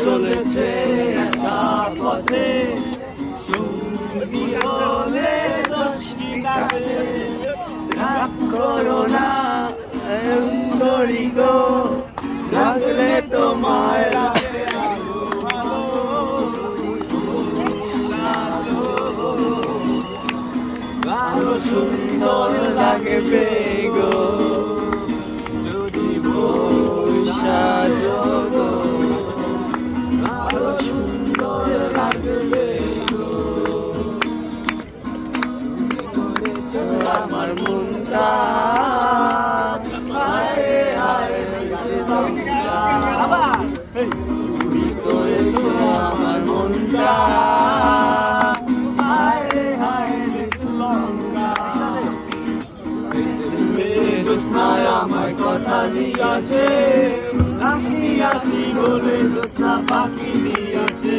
চলেছে একা পথে সঙ্গী হলে দশটি কাটে রাগ করো না সুন্দরী গো লাগলে তোমায় আরো সুন্দর লাগবে গো যদি বৈশা যোগো আরো সুন্দর লাগবে গো আমার মনটা হায় হায় তুমি করেছো আমার মনটা জোৎস্নায় আমার কথা দিয়াছে আসি আসি বলে জোৎস্না পাখি দিয়াছে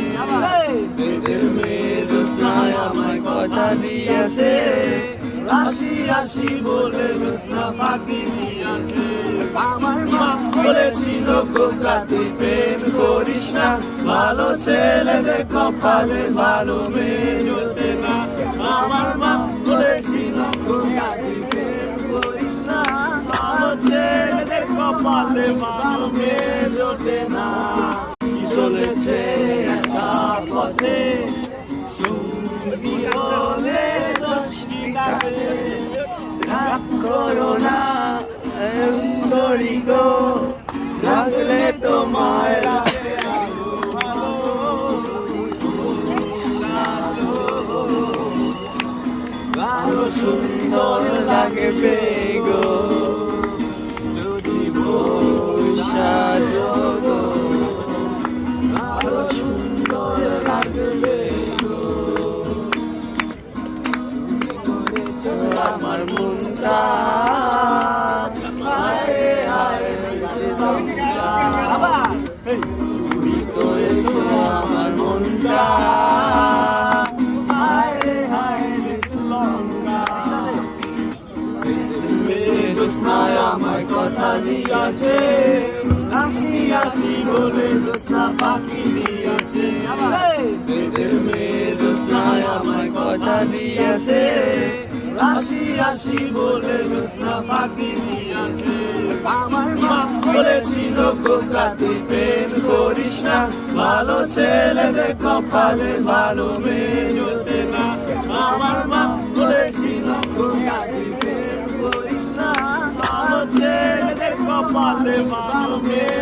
মেয়ে জোৎস্নায় আমার কথা দিয়াছে আসি আসি বলে জোৎস্না পাখি দিয়াছে আমার মা বলেছিল খোকা তুই প্রেম করিস না ভালো ছেলেদের কপালে ভালো মেয়ে জোটে না আমার মা বলেছিল খোকা তুই প্রেম করিস না ভালো ছেলেদের কপালে ভালো মেয়ে জোটে না চলেছে একা পথে সঙ্গী হলে দশটি কাটে রাগ করো না সুন্দরী গো লাগলে তোমায় আরো সুন্দর লাগবে গো যদি বৈশা যোগো আরো সুন্দর লাগবে গো আমার মনটা তুমি করেছো আমার মনটা জোৎস্নায় আমার কথা দিয়াছে আসি আসি বলে জোৎস্না পাখি দিয়াছে মেয়ে জোৎস্নায় আমার কথা দিয়াছে আসি আসি বলে জোৎস্না পাখি দিয়াছে আমার মা বলেছিল খোকা তুই প্রেম করিস না ভালো ছেলেদের কপালে ভালো মেয়ে জোটে না আমার মা বলেছিল খোকা তুই প্রেম করিস না ভালো ছেলেদের কপালে ভালো মেয়ে